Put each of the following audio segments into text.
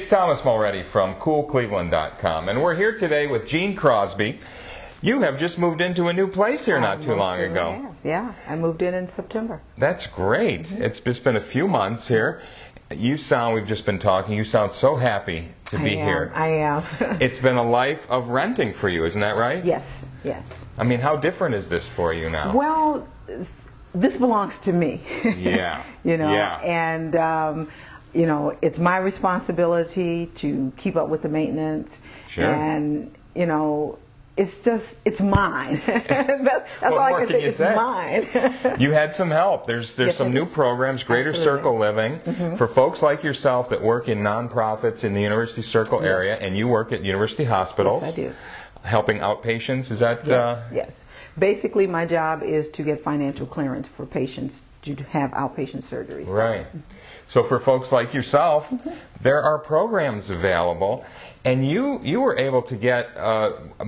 It's Thomas Mulready from CoolCleveland.com, and we're here today with Gene Crosby. You have just moved into a new place here not too long ago. Yeah, I moved in September. That's great. Mm-hmm. It's just been a few months here. You sound, we've just been talking, you sound so happy to be here. I am. It's been a life of renting for you, isn't that right? Yes, yes. I mean, how different is this for you now? Well, this belongs to me. Yeah. And it's my responsibility to keep up with the maintenance. Sure. And, it's mine. That's all I can say. It's mine. You had some help. There's some new programs, Greater Circle Living, for folks like yourself that work in nonprofits in the University Circle area, and you work at university hospitals. Yes, I do. Helping outpatients, is that? Yes. Basically, my job is to get financial clearance for patients to have outpatient surgeries. Right. So for folks like yourself, there are programs available, and you were able to get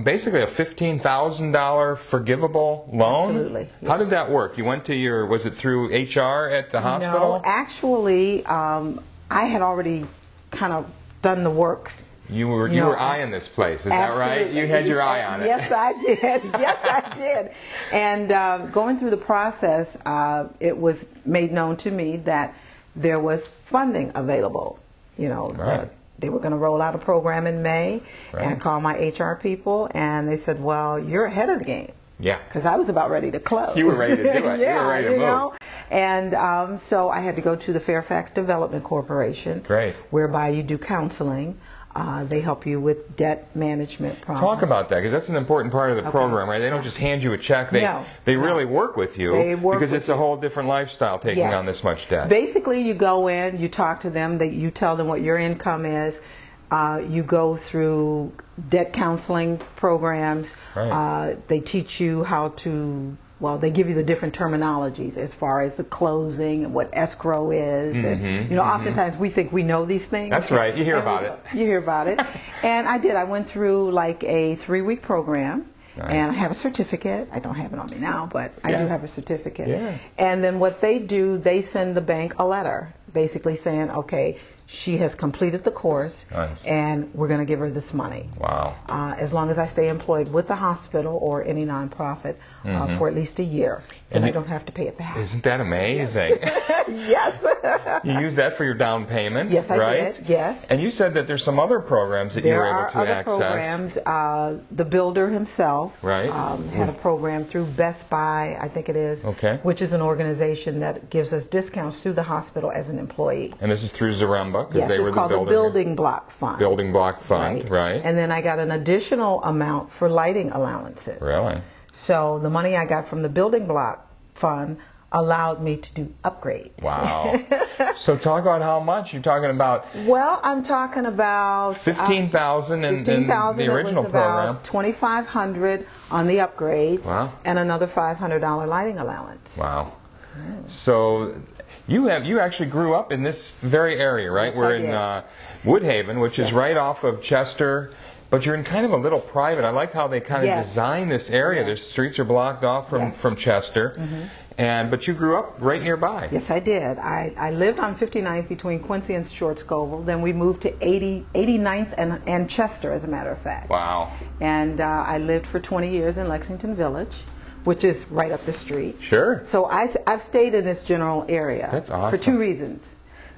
basically a $15,000 forgivable loan. Absolutely. Yes. How did that work? You went to was it through HR at the hospital? No, actually, I had already kind of done the works. You were eyeing this place, is that right? You had your eye on it. Yes, I did. Yes, I did. And going through the process, it was made known to me that there was funding available. Right. They were going to roll out a program in May, right. And I called my HR people, and they said, well, you're ahead of the game. Yeah. Because I was about ready to close. You were ready to do it. Yeah, you were ready to move. And so I had to go to the Fairfax Development Corporation. Great. Whereby you do counseling. They help you with debt management problems. Talk about that, because that's an important part of the program, right? They don't just hand you a check. They really work with you, because it's a whole different lifestyle taking on this much debt. Basically, you go in, you talk to them, you tell them what your income is. You go through debt counseling programs. Right. They teach you how to... Well, they give you the different terminologies as far as the closing and what escrow is. And, oftentimes we think we know these things. That's right. You hear about it. You hear about it. And I did. I went through like a 3-week program. Nice. And I have a certificate. I don't have it on me now, but I do have a certificate. Yeah. And then what they do, they send the bank a letter basically saying, okay, she has completed the course, and we're going to give her this money. Wow. As long as I stay employed with the hospital or any nonprofit for at least a year, then I don't have to pay it back. Isn't that amazing? Yes. You use that for your down payment, yes, right? I did, yes. And you said that there's some other programs that you were able to access. There are other programs. The builder himself had a program through Best Buy, I think it is, which is an organization that gives us discounts through the hospital as an employee. And this is through Zaremba? Yes, it's called the Building Block Fund. Building Block Fund, right. And then I got an additional amount for lighting allowances. Really? So the money I got from the Building Block Fund allowed me to do upgrades. Wow. So talk about how much you're talking about. Well, I'm talking about $15,000 in the original program. About $2,500 on the upgrades. Wow. And another $500 lighting allowance. Wow. So you actually grew up in this very area, right? Yes, we're in Woodhaven, which is right off of Chester. But you're in kind of a little private. I like how they kind of design this area. The streets are blocked off from Chester. But you grew up right nearby. Yes, I did. I lived on 59th between Quincy and Short Scoville. Then we moved to 89th and Chester, as a matter of fact. Wow. And I lived for 20 years in Lexington Village, which is right up the street. Sure. So I've stayed in this general area. That's awesome. For 2 reasons.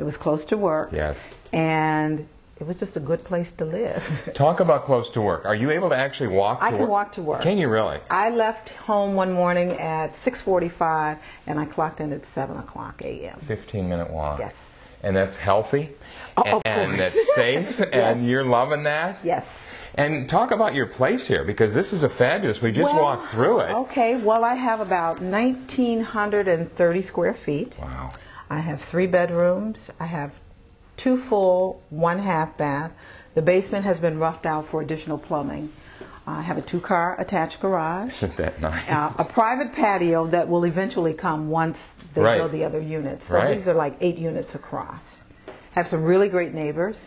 It was close to work. Yes. And it was just a good place to live. Talk about close to work. Are you able to actually walk to work? I can walk to work. Can you really? I left home one morning at 6:45, and I clocked in at 7 o'clock a.m. 15-minute walk. Yes. And that's healthy? And that's safe? And you're loving that? Yes. And talk about your place here, because this is a fabulous. We just walked through it. Okay. Well, I have about 1,930 square feet. Wow. I have 3 bedrooms. I have 2 full, 1 half bath. The basement has been roughed out for additional plumbing. I have a 2-car attached garage. Isn't that nice? A private patio that will eventually come once they build the other units. So these are like 8 units across. Have some really great neighbors.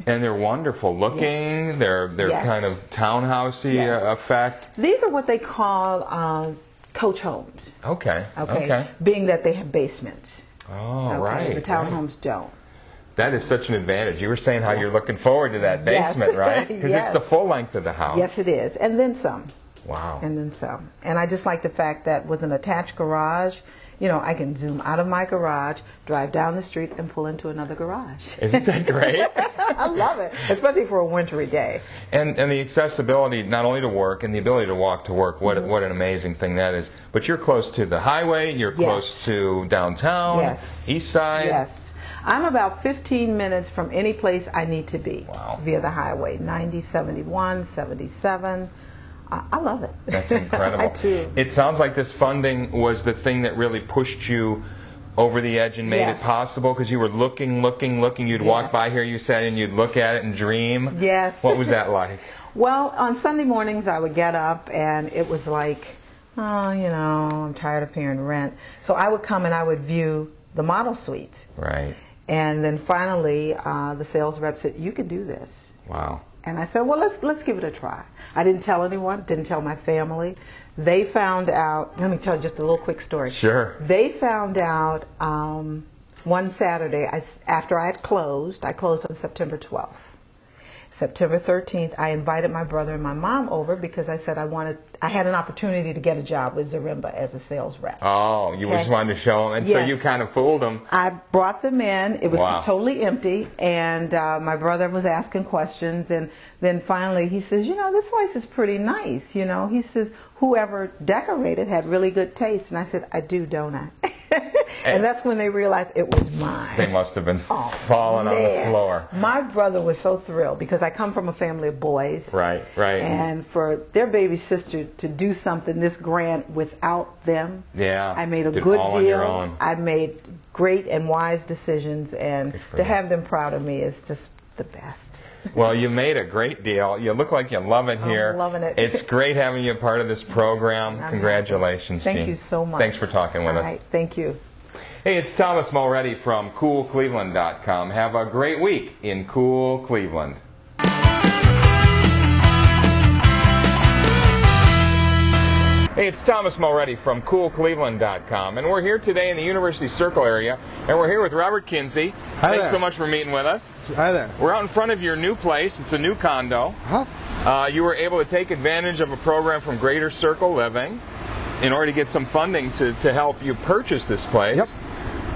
And they're wonderful looking. They're kind of townhousey effect. These are what they call coach homes. Okay. Being that they have basements. Oh, right. The townhomes don't. That is such an advantage. You were saying how you're looking forward to that basement, yes. right? Because yes. it's the full length of the house. Yes, it is. And then some. Wow. And then some. And I just like the fact that with an attached garage, you know, I can zoom out of my garage, drive down the street, and pull into another garage. Isn't that great? I love it, especially for a wintry day. And the accessibility, not only to work, and the ability to walk to work, what an amazing thing that is. But you're close to the highway, you're close to downtown, yes. east side. Yes. I'm about 15 minutes from any place I need to be via the highway, 90, 71, 77. I love it. That's incredible. I do. It sounds like this funding was the thing that really pushed you over the edge and made it possible, because you were looking. You'd walk by here, you said, and you'd look at it and dream. Yes. What was that like? Well, on Sunday mornings I would get up and it was like, oh, you know, I'm tired of paying rent. So I would come and I would view the model suites. Right. And then finally, the sales rep said, "You can do this." Wow. And I said, "Well, let's give it a try." I didn't tell anyone, didn't tell my family. They found out. Let me tell you just a little quick story. Sure. They found out one Saturday after I had closed. I closed on September 12th. September 13th, I invited my brother and my mom over because I said I had an opportunity to get a job with Zaremba as a sales rep. Oh, you just wanted to show them, and so you kind of fooled them. I brought them in. It was totally empty, and my brother was asking questions, and then finally he says, "You know, this place is pretty nice, you know." He says, "Whoever decorated had really good taste." And I said, "I do, don't I?" And that's when they realized it was mine. They must have been falling on the floor. My brother was so thrilled because I come from a family of boys. Right. And for their baby sister to do something this grand without them, I made a good deal. On your own. I made great and wise decisions, and to have them proud of me is just the best. Well, you made a great deal. You look like you love it here. I'm loving it. It's great having you a part of this program. Congratulations, Jean. Thank you so much. Thanks for talking with us. All right, thank you. Hey, it's Thomas Mulready from CoolCleveland.com. Have a great week in Cool Cleveland. Hey, it's Thomas Mulready from CoolCleveland.com, and we're here today in the University Circle area, and we're here with Robert Kinsey. Thanks so much for meeting with us. Hi there. We're out in front of your new place. It's a new condo. You were able to take advantage of a program from Greater Circle Living in order to get some funding to help you purchase this place. Yep.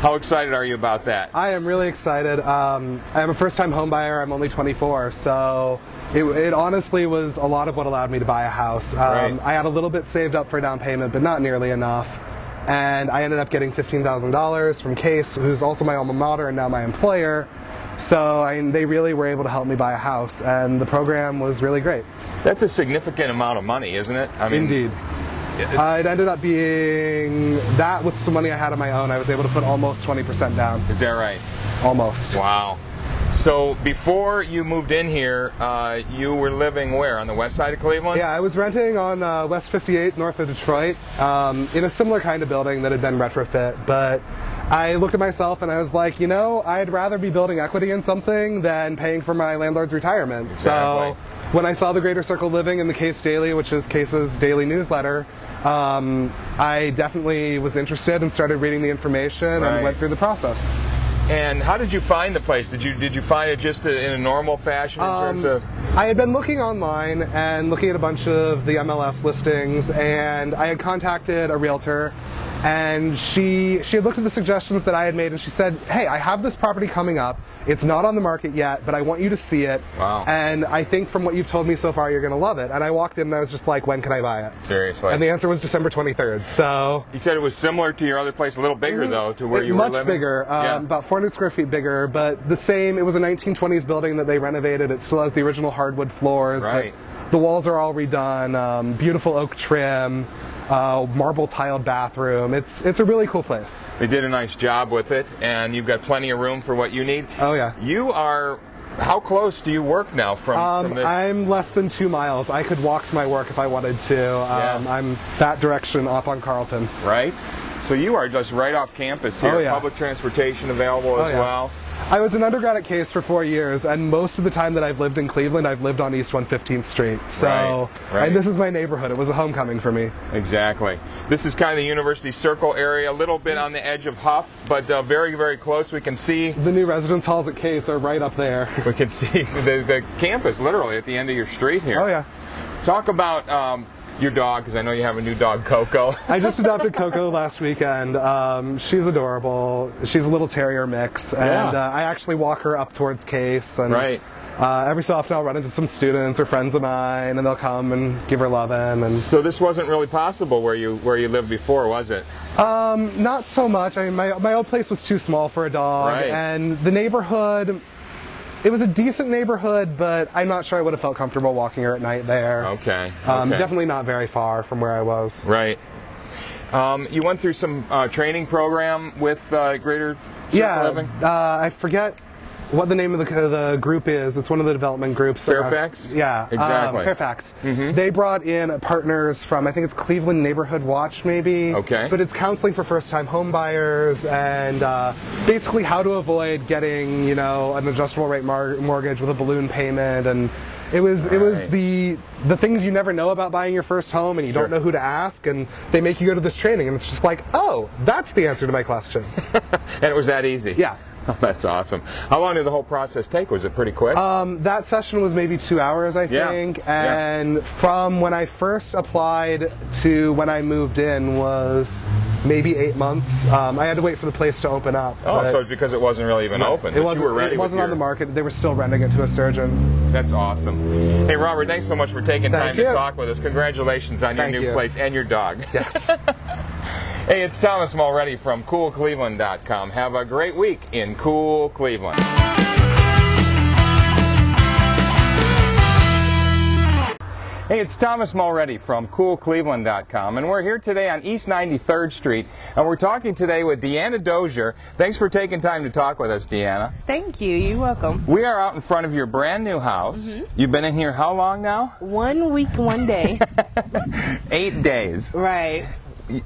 How excited are you about that? I am really excited. I'm a first-time home buyer. I'm only 24, so it honestly was a lot of what allowed me to buy a house. I had a little bit saved up for a down payment, but not nearly enough. And I ended up getting $15,000 from Case, who's also my alma mater and now my employer. So they really were able to help me buy a house, and the program was really great. That's a significant amount of money, isn't it? I mean, Indeed. It ended up being that with some money I had of my own. I was able to put almost 20% down. Is that right? Almost. Wow. So before you moved in here, you were living where? On the west side of Cleveland? Yeah, I was renting on West 58 north of Detroit in a similar kind of building that had been retrofit. But I looked at myself and I was like, you know, I'd rather be building equity in something than paying for my landlord's retirement. Exactly. So when I saw the Greater Circle Living in the Case Daily, which is Case's daily newsletter, I definitely was interested and started reading the information and went through the process. And how did you find the place? Did you find it just in a normal fashion in terms of? I had been looking online and looking at a bunch of the MLS listings, and I had contacted a realtor, and she had looked at the suggestions that I had made, and she said, "Hey, I have this property coming up. It's not on the market yet, but I want you to see it. Wow. And I think from what you've told me so far, you're going to love it." And I walked in and I was just like, "When can I buy it?" Seriously. And the answer was December 23rd. So. You said it was similar to your other place, a little bigger though, to where you were living? Much bigger, about 400 square feet bigger, but the same. It was a 1920s building that they renovated. It still has the original hardwood floors. Right. The walls are all redone. Beautiful oak trim. Marble tiled bathroom. It's a really cool place. They did a nice job with it, and you've got plenty of room for what you need. Oh yeah. You are. How close do you work now from this? I'm less than 2 miles. I could walk to my work if I wanted to. I'm that direction up on Carlton. Right. So you are just right off campus here. Oh, yeah. Public transportation available as well. I was an undergrad at Case for 4 years, and most of the time that I've lived in Cleveland, I've lived on East 115th Street. So, right. And this is my neighborhood. It was a homecoming for me. Exactly. This is kind of the University Circle area, a little bit on the edge of Huff, but very, very close. We can see the new residence halls at Case are right up there. We can see the campus literally at the end of your street here. Oh, yeah. Talk about your dog, because I know you have a new dog, Coco. I just adopted Coco last weekend. She's adorable. She's a little terrier mix, and I actually walk her up towards Case. And, right. Every so often I'll run into some students or friends of mine, and they'll come and give her lovin'. And so this wasn't really possible where you lived before, was it? Not so much. I mean, my old place was too small for a dog, right. And the neighborhood. It was a decent neighborhood, but I'm not sure I would have felt comfortable walking her at night there. Okay. Definitely not very far from where I was. Right. You went through some training program with Greater Circle Living? I forget what the name of the group is. It's one of the development groups. Fairfax? Yeah. Exactly. Fairfax. Mm-hmm. They brought in partners from, I think it's Cleveland Neighborhood Watch, maybe. Okay. But it's counseling for first-time home buyers and basically how to avoid getting, an adjustable rate mortgage with a balloon payment. And it was the things you never know about buying your first home, and you don't know who to ask, and they make you go to this training, and it's just like, oh, that's the answer to my question. And it was that easy? Yeah. Oh, that's awesome. How long did the whole process take? Was it pretty quick? That session was maybe 2 hours, I think. Yeah. And from when I first applied to when I moved in was maybe 8 months. I had to wait for the place to open up. Oh, so it's because it wasn't really even open. It wasn't on the market. They were still renting it to a surgeon. That's awesome. Hey, Robert, thanks so much for taking time to talk with us. Congratulations on your new place and your dog. Yes. Hey, it's Thomas Mulready from CoolCleveland.com. Have a great week in Cool Cleveland. Hey, it's Thomas Mulready from CoolCleveland.com, and we're here today on East 93rd Street, and we're talking today with Deanna Dozier. Thanks for taking time to talk with us, Deanna. Thank you. You're welcome. We are out in front of your brand new house. Mm-hmm. You've been in here how long now? 1 week, 1 day. 8 days. Right.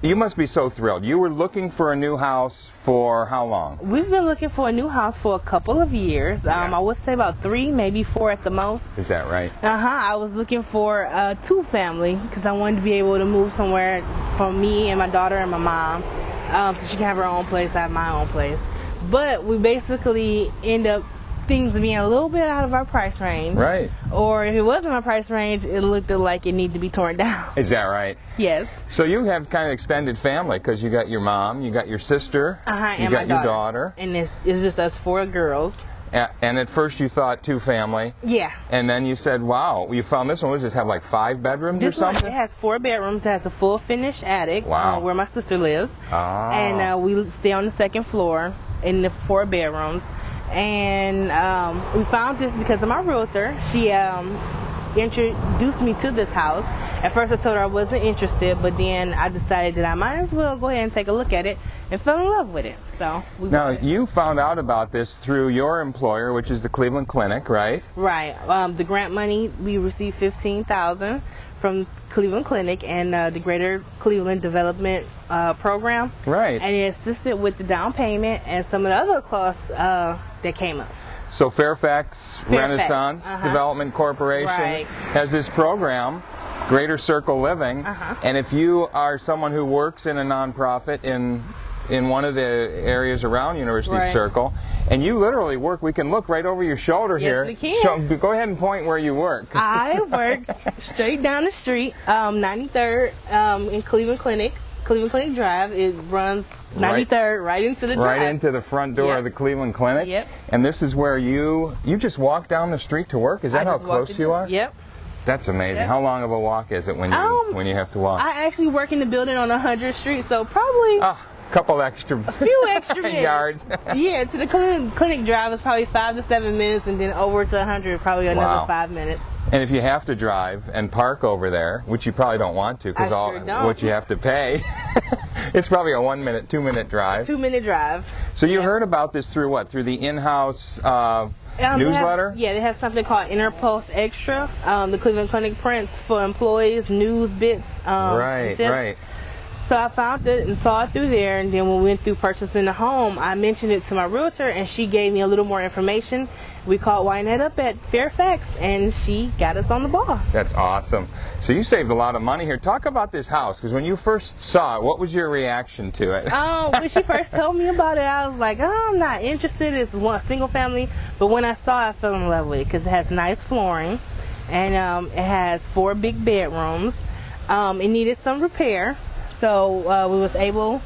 You must be so thrilled. You were looking for a new house for how long? We've been looking for a new house for a couple of years. I would say about 3, maybe 4 at the most. Is that right? I was looking for a 2-family because I wanted to be able to move somewhere for me and my daughter and my mom, so she can have her own place, I have my own place. But we basically end up things being a little bit out of our price range. Right. Or if it wasn't our price range, it looked like it needed to be torn down. Is that right? Yes. So you have kind of extended family because you got your mom, you got your sister, you got your daughter. And it's just us 4 girls. And at first you thought 2-family. Yeah. And then you said, wow, you found this one. Does it have like 5 bedrooms or something? It has 4 bedrooms. It has a full finished attic where my sister lives. Oh. And we stay on the 2nd floor in the 4 bedrooms. And we found this because of my realtor. She introduced me to this house. At first I told her I wasn't interested, but then I decided that I might as well go ahead and take a look at it and fell in love with it. So now you found out about this through your employer, which is the Cleveland Clinic, right? Right. The grant money, we received $15,000 from Cleveland Clinic and the Greater Cleveland Development Program. Right. And it assisted with the down payment and some of the other costs that came up. So Fairfax Renaissance Development Corporation has this program, Greater Circle Living, and if you are someone who works in a nonprofit in one of the areas around University Circle, and you literally work, we can look right over your shoulder here. Yes, we can. Go ahead and point where you work. I work straight down the street, 93rd in Cleveland Clinic Drive. It runs 93rd right into the drive. Right into the front door of the Cleveland Clinic. Yep. And this is where you just walk down the street to work? Is that how close you are? Yep. That's amazing. Yep. How long of a walk is it when you have to walk? I actually work in the building on 100th Street, so probably a few extra minutes. yards. Yeah, to the clinic drive is probably 5 to 7 minutes, and then over to 100 probably another 5 minutes. And if you have to drive and park over there, which you probably don't want to because what you have to pay, it's probably a 1 minute, 2 minute drive. 2 minute drive. So you heard about this through what? Through the in-house newsletter? They have something called Inner Pulse Extra. The Cleveland Clinic prints for employees, news bits. Right. So I found it and saw it through there, and then when we went through purchasing the home, I mentioned it to my realtor, and she gave me a little more information. We called Wynette up at Fairfax, and she got us on the ball. That's awesome. So you saved a lot of money here. Talk about this house, because when you first saw it, what was your reaction to it? When she first told me about it, I was like, oh, I'm not interested. It's one single family. But when I saw it, I fell in love with it because it has nice flooring, and it has 4 big bedrooms. It needed some repair, so we was able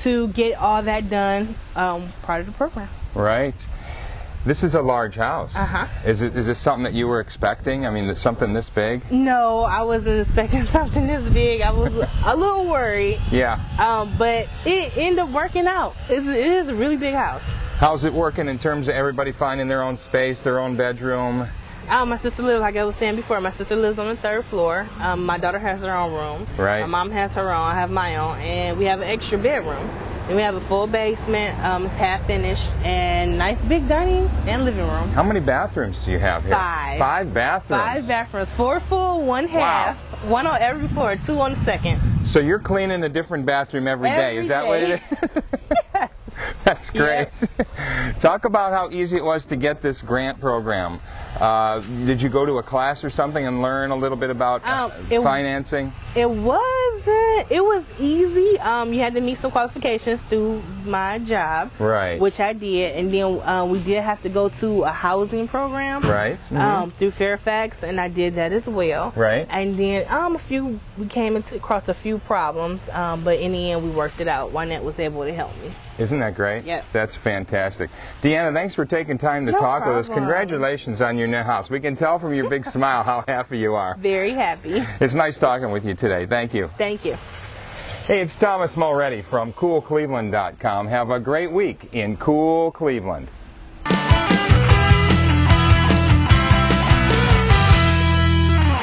to get all that done part of the program. Right. This is a large house. Is this something that you were expecting? I mean, something this big? No, I wasn't expecting something this big. I was a little worried. Yeah. But it ended up working out. It is a really big house. How's it working in terms of everybody finding their own space, their own bedroom? My sister lives, like I was saying before, my sister lives on the 3rd floor. My daughter has her own room. Right. My mom has her own. I have my own. And we have an extra bedroom. And we have a full basement. It's half finished. And nice big dining and living room. How many bathrooms do you have here? 5. 5 bathrooms? 5 bathrooms. 4 full, 1 half. Wow. 1 on every floor, 2 on the second. So you're cleaning a different bathroom every day. Is that what it is? That's great. Yes. Talk about how easy it was to get this grant program. Did you go to a class or something and learn a little bit about financing? It wasn't. It was easy. You had to meet some qualifications through my job, right? Which I did, and then we did have to go to a housing program, right? Through Fairfax, and I did that as well, right? And then we came across a few problems, but in the end we worked it out. Wynette was able to help me. Isn't that great? Yes. That's fantastic. Deanna, thanks for taking time to talk with us. Congratulations on your new house. We can tell from your big smile how happy you are. Very happy. It's nice talking with you today. Thank you. Thank you. Hey, it's Thomas Mulready from CoolCleveland.com. Have a great week in Cool Cleveland.